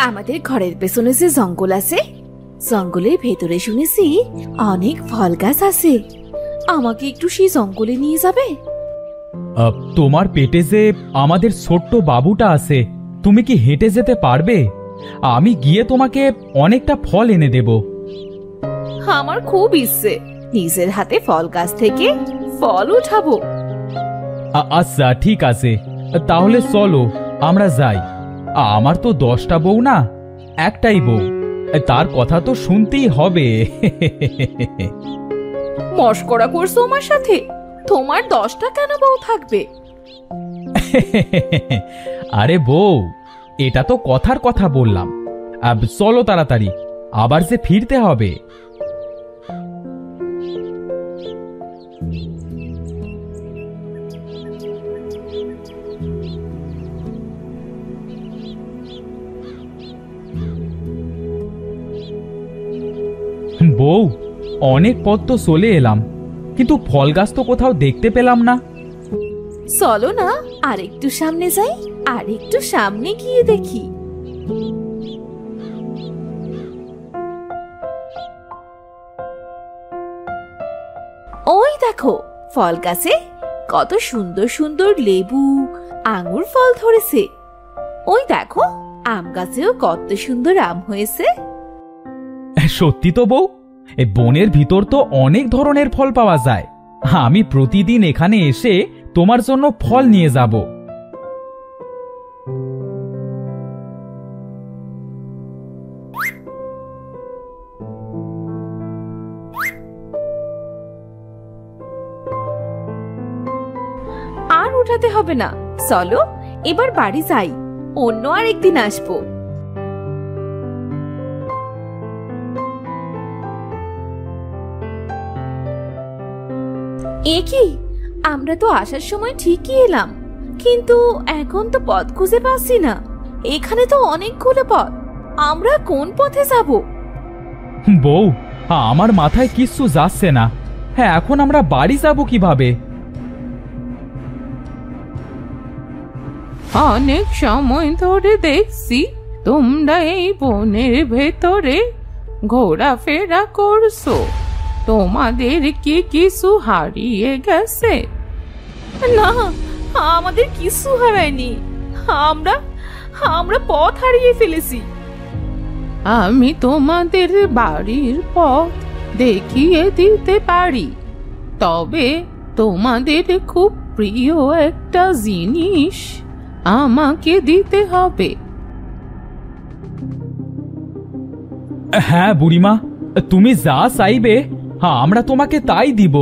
আমাদের ঘরের পেছনে যে জঙ্গল আছে, জঙ্গলের ভেতরে শুনেছি অনেক ফল গাছ আছে। আমাকে একটু সেই জঙ্গলে নিয়ে যাবে? তোমার পেটে যে আমাদের ছোট্ট বাবুটা আছে, তুমি কি হেঁটে যেতে পারবে? আমি গিয়ে তোমাকে অনেকটা ফল এনে দেব। আমার খুব ইচ্ছে নিজের হাতে ফল গাছ থেকে ফল উঠাবো। আচ্ছা ঠিক আছে, তাহলে চলো আমরা যাই। আমার তো 10টা বউ না, একটাই বউ, তার কথা তো শুনতেই হবে। মস্করা করছো আমার সাথে? তোমার 10টা কেন বউ থাকবে? আরে বউ, এটা তো কথার কথা বললাম। চলো তাড়াতাড়ি, আবার যে ফিরতে হবে। বউ, অনেক পথ তো চলে এলাম, কিন্তু ফল গাছ তো কোথাও দেখতে পেলাম না। চলো না আরেকটু সামনে যাই, আরেকটু সামনে গিয়ে দেখি। ওই দেখো, ফল গাছে কত সুন্দর সুন্দর লেবু, আঙুর ফল ধরেছে। ওই দেখো, আম গাছেও কত সুন্দর আম হয়েছে। সত্যি তো বউ, এই বনের ভিতর তো অনেক ধরনের ফল পাওয়া যায়। আমি প্রতিদিন এখানে এসে তোমার জন্য ফল নিয়ে যাব। আর উঠাতে হবে না, চলো এবার বাড়ি যাই, অন্য আর একদিন আসবো। এ কি, আমরা তো আসার সময় ঠিকই এলাম, কিন্তু এখন তো পথ খুঁজে পাচ্ছি না। এখানে তো অনেকগুলো পথ, আমরা কোন পথে যাব? বউ, আমার মাথায় কিচ্ছু যাচ্ছে না। হ্যাঁ, এখন আমরা বাড়ি যাব কিভাবে? অনেক সময় ধরে দেখছি তোমরা এই বনের ভেতরে ঘোরাফেরা করছো। তোমাদের কি কিছু হারিয়ে গেছে? না, আমাদের কিছু হারায়নি, আমরা আমরা পথ হারিয়ে ফেলেছি। আমি তোমাদের বাড়ির পথ দেখিয়ে দিতে পারি, তবে তোমাদের খুব প্রিয় একটা জিনিস আমাকে দিতে হবে। হ্যাঁ বুড়িমা, তুমি যা চাইবে আমরা তোমাকে তাই দিব।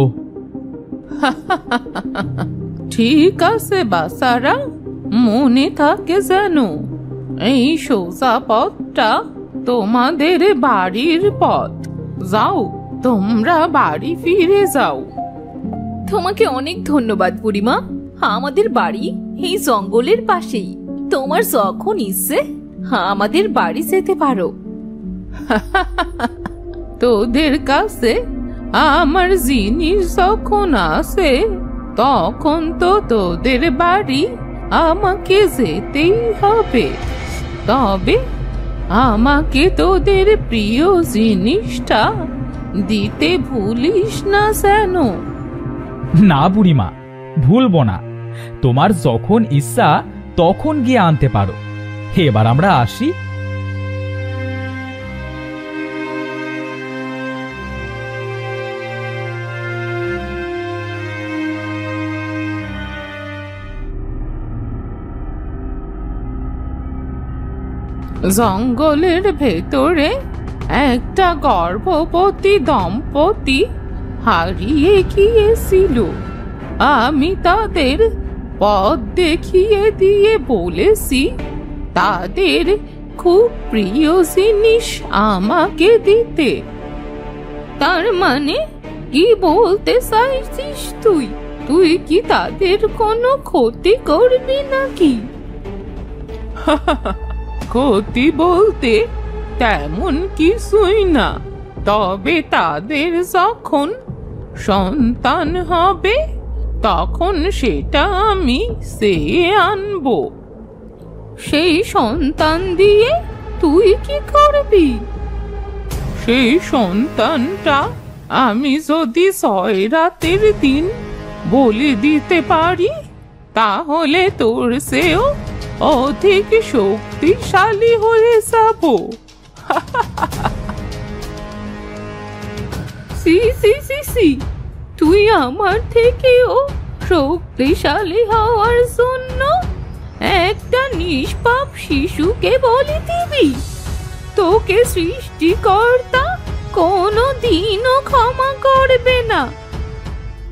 ঠিক আছে বাসারা, মনে থাকে যেন এই সোজা পথটা তোমাদের বাড়ির পথ। যাও, তোমরা বাড়ি ফিরে যাও। তোমাকে অনেক ধন্যবাদ বুড়িমা, আমাদের বাড়ি এই জঙ্গলের পাশেই। তোমার যখন ইচ্ছে আমাদের বাড়ি যেতে পারো। তোদের কাছে আমার জিনিস যখন আসে, তখন তো তোদের বাড়ি আমাকে যেতেই হবে। তবে আমাকে তোদের প্রিয় জিনিসটা দিতে ভুলিস না যেন। না বুড়িমা, ভুলবো না। তোমার যখন ইচ্ছা তখন গিয়ে আনতে পারো। এবার আমরা আসি। জঙ্গলের ভেতরে একটা গর্ভবতী দম্পতি হারিয়ে গিয়েছিল। আমি তাদের পথ দেখিয়ে দিয়ে বলেছি তাদের খুব প্রিয় জিনিস আমাকে দিতে। তার মানে কি বলতে চাইছিস তুই? তুই কি তাদের কোনো ক্ষতি করবি নাকি? ক্ষতি বলতে তেমন কিছুই না, তবে তাদের যখন সন্তান হবে তখন সেটা আমি চেয়ে আনবো। সেই সন্তান দিয়ে তুই কি করবি? সেই সন্তানটা আমি যদি 6 রাতের দিন বলি দিতে পারি, তাহলে তোর সেও অধিক শক্তিশালী হয়ে যাব। সি সি সি সি, তুই আমার থেকেও শক্তিশালী হওয়ার জন্য একটা নিষ্পাপ শিশুকে বলি দিবি? তোকে সৃষ্টিকর্তা কোনো দিনও ক্ষমা করবে না।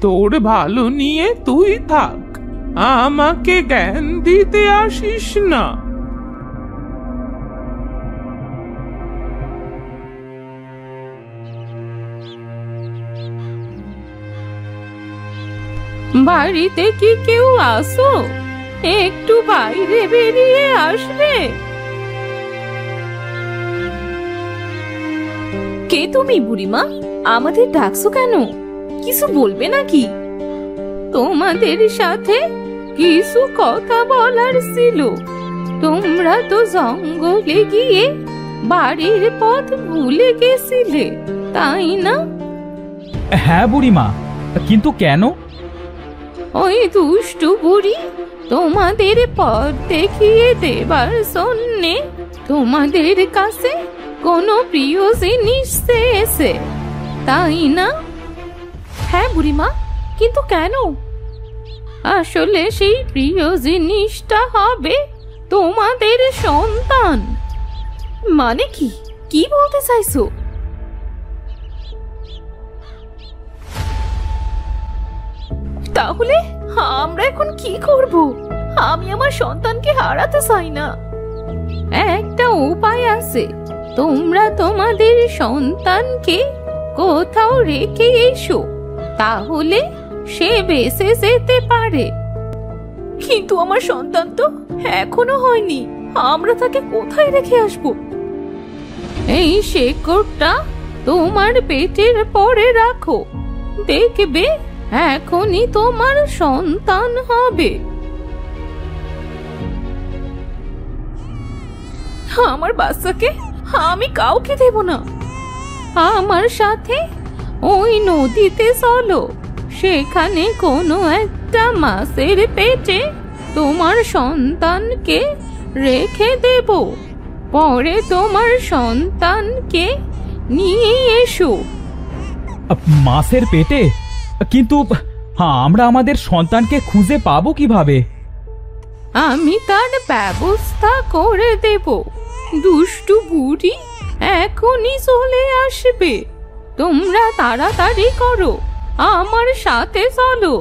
তোর ভালো নিয়ে তুই থাক, আমাকে জ্ঞান দিতে আসিস না। বাড়িতে কি কেউ আসো? একটু বাইরে বেরিয়ে আসবে? কে তুমি বুড়িমা? আমাদের ডাকছো কেন? কিছু বলবে নাকি? তোমাদের সাথে কিছু কথা বলার ছিল। তোমরা তো জঙ্গলে গিয়ে বাড়ির পথ ভুলে গেছিলে, তাই না? হ্যাঁ বুড়িমা, কিন্তু কেন? ওই দুষ্টু বুড়ি তোমাদের পথ দেখিয়ে দেবার জন্যে তোমাদের কাছে কোনো প্রিয় জিনিস চেয়েছে, তাই না? হ্যাঁ বুড়িমা, কিন্তু কেন? আসলে সেই প্রিয় জিনিসটা হবে তোমাদের সন্তান। মানে কি? কি বলতে চাইছো? তাহলে আমরা এখন কি করব? আমি আমার সন্তানকে হারাতে চাই না। একটা উপায় আছে, তোমরা তোমাদের সন্তানকে কোথাও রেখে এসো, তাহলে সে বেঁচে যেতে পারে। কিন্তু আমার সন্তান তো এখনো হয়নি, আমরা তাকে কোথায় রেখে আসবো? এই শেকড়টা তোমার পেটের পরে রাখো, দেখবে এখনই তোমার সন্তান হবে। আমার বাচ্চাকে আমি কাউকে দেব না। আমার সাথে ওই নদীতে চলো, সেখানে কোনো একটা মাছের পেটে তোমার সন্তানকে রেখে দেব, পরে তোমার সন্তানকে নিয়ে এসো। মাছের পেটে? কিন্তু আমরা আমাদের সন্তানকে খুঁজে পাবো কিভাবে? আমি তার ব্যবস্থা করে দেব। দুষ্টু বুড়ি এখনই চলে আসবে। তোমরা তাড়াতাড়ি করো, আমার সাথে চলো।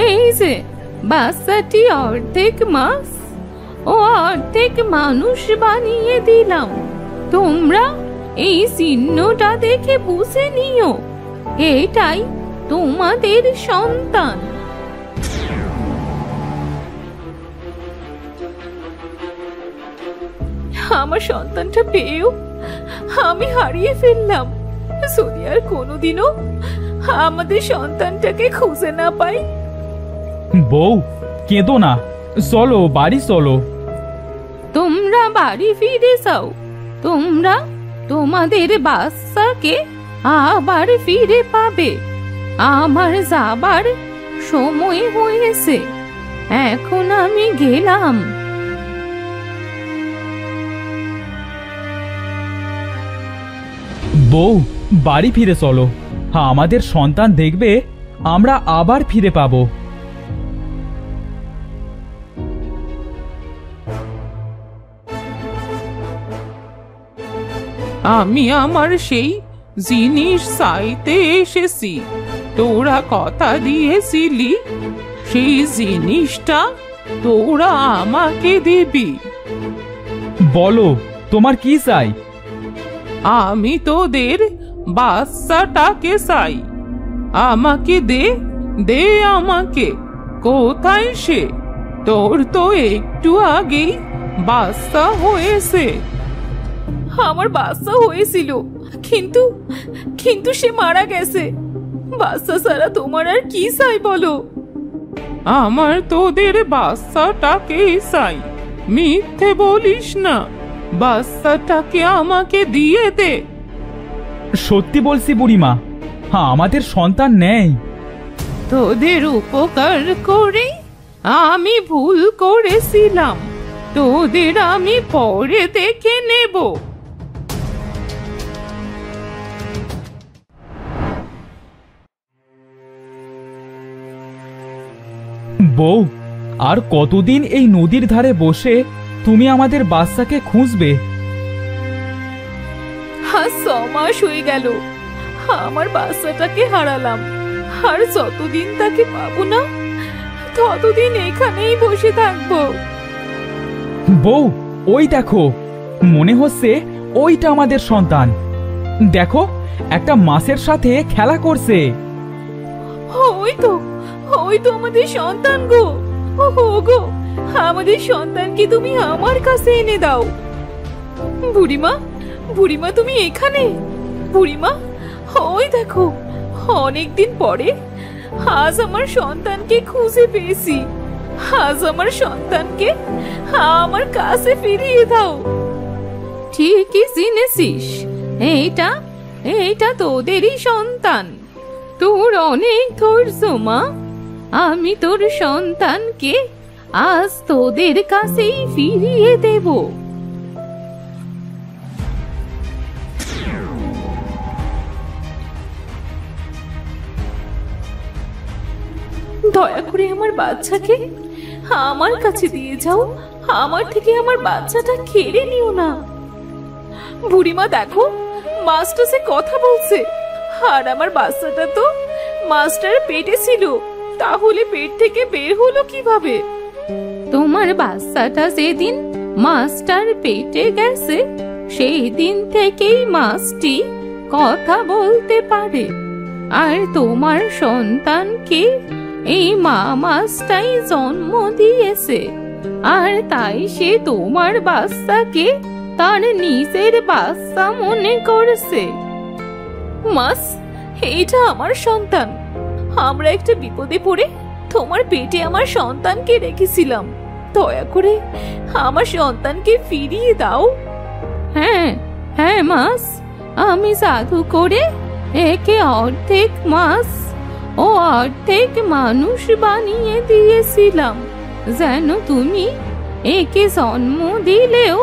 এই যে বাচ্চাটি অর্ধেক মাছ ও অর্ধেক মানুষ বানিয়ে দিলাম। তোমরা এই চিহ্নটা দেখে বুঝে নিও, এটাই তোমাদের সন্তান। আমার সন্তানটা পেয়েও আমি হারিয়ে ফেললাম। যদি আর কোনোদিনও আমাদের সন্তানটাকে খুঁজে না পাই। বউ, কেঁদো না, চলো বাড়ি চলো। তোমরা বাড়ি ফিরে যাও, তোমরা তোমাদের বাচ্চাকে আবার ফিরে পাবে। আমার যাবার সময় হয়েছে, এখন আমি গেলাম। বউ, বাড়ি ফিরে চলো, আমাদের সন্তান দেখবে আমরা আবার ফিরে পাবো। আমি আমার সেই জিনিস চাইতে এসেছি। তোরা কথা দিয়েছিলি সেই জিনিসটা তোরা আমাকে দিবি। বলো, তোমার কি চাই? আমি তোদের বাচ্চাটাকে চাই। আমাকে দে, দে আমাকে। কোথায় সে? তোর তো একটু আগেই বাচ্চা হয়েছে। আমার বাচ্চা হয়েছিল, কিন্তু কিন্তু সে মারা গেছে। বাচ্চা ছাড়া তোমার আর কি চাই বলো? আমার তোদের বাচ্চাটাকেই চাই, মিথ্যে বলিস না। বাচ্চাটাকে আমাকে দিয়ে দে। সত্যি বলছি বুড়িমা, আমাদের সন্তান নেই। তোদের উপকার করে আমি ভুল করেছিলাম, তোদের আমি পরে দেখে নেব। বউ, আর কতদিন এই নদীর ধারে বসে তুমি আমাদের বাচ্চাকে খুঁজবে? 6 মাস হয়ে গেল আমার বাচ্চাটাকে হারালাম, আর যতদিন তাকে পাবো না ততদিন এখানেই বসে থাকবো। বউ, ওই দেখো, মনে হচ্ছে ওইটা আমাদের সন্তান। দেখো, একটা মাছের সাথে খেলা করছে। ওই তো আমাদের সন্তান গো। গো, আমাদের সন্তানকে তুমি আমার কাছে এনে দাও। বুড়িমা তুমি এখানে? বুড়িমা, ওই দেখো, অনেকদিন পরে আজ আমার সন্তানকে খুঁজে পেয়েছি। আজ আমার সন্তানকে আমার কাছে ফিরিয়ে দাও। ঠিকই চিনেছিস, এইটা তোদেরই সন্তান। তোর অনেক ধৈর্য মা। আমি তোর সন্তানকে আজ তোদের কাছেই ফিরিয়ে দেব। দয়া করে আমার বাচ্চাকে আমার কাছে দিয়ে যাও, আমার থেকে আমার বাচ্চাটা কেড়ে নিও না। বুড়িমা দেখো, মাছটা সে কথা বলছে, আর আমার বাচ্চাটা তো মাছটার পেটে ছিল, তাহলে পেট থেকে বের হলো কিভাবে? তোমার বাচ্চাটা যেদিন মাছটার পেটে গেছে সেই দিন থেকেই মাছটি কথা বলতে পারে, আর তোমার সন্তানকে এই মা মাছটাই জন্ম দিয়েছে, আর তাই সে তোমার বাচ্চাকে তার নিজের বাচ্চা মনে করেছে। মাছ, এইটা আমার সন্তান। আমরা একটা বিপদে পড়ে তোমার পেটে আমার সন্তানকে রেখেছিলাম, দয়া করে আমার সন্তানকে ফিরিয়ে দাও। হ্যাঁ হ্যাঁ মাছ, আমি জাদু করে একে অর্ধেক মাছ ও অর্ধেক মানুষ বানিয়ে দিয়েছিলাম, যেন তুমি একে জন্ম দিলেও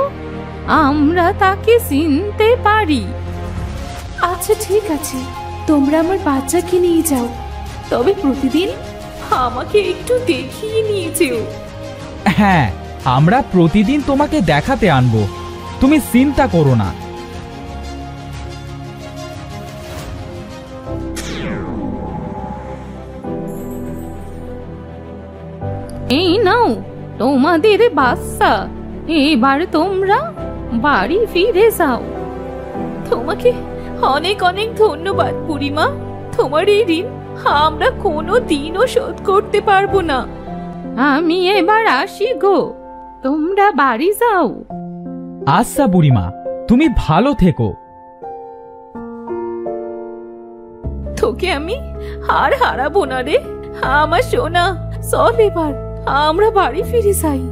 আমরা তাকে চিনতে পারি। আচ্ছা ঠিক আছে, তোমরা আমার বাচ্চাকে নিয়ে যাও, তবে প্রতিদিন আমাকে একটু দেখিয়ে নিয়ে যেও। হ্যাঁ, আমরা প্রতিদিন তোমাকে দেখাতে আনবো, তুমি চিন্তা করো না। এই নাও তোমাদের বাচ্চা, এবার তোমরা বাড়ি ফিরে যাও। তোমাকে অনেক অনেক ধন্যবাদ বুড়িমা, তোমার এই ঋণ আমরা কোনো দিনও শোধ করতে পারবো না। আমি এবার আসি গো, তোমরা বাড়ি যাও। আচ্ছা বুড়িমা, তুমি ভালো থেকো। তোকে আমি আর হারাবো না রে আমার সোনা। চল এবার আমরা বাড়ি ফিরে যাই।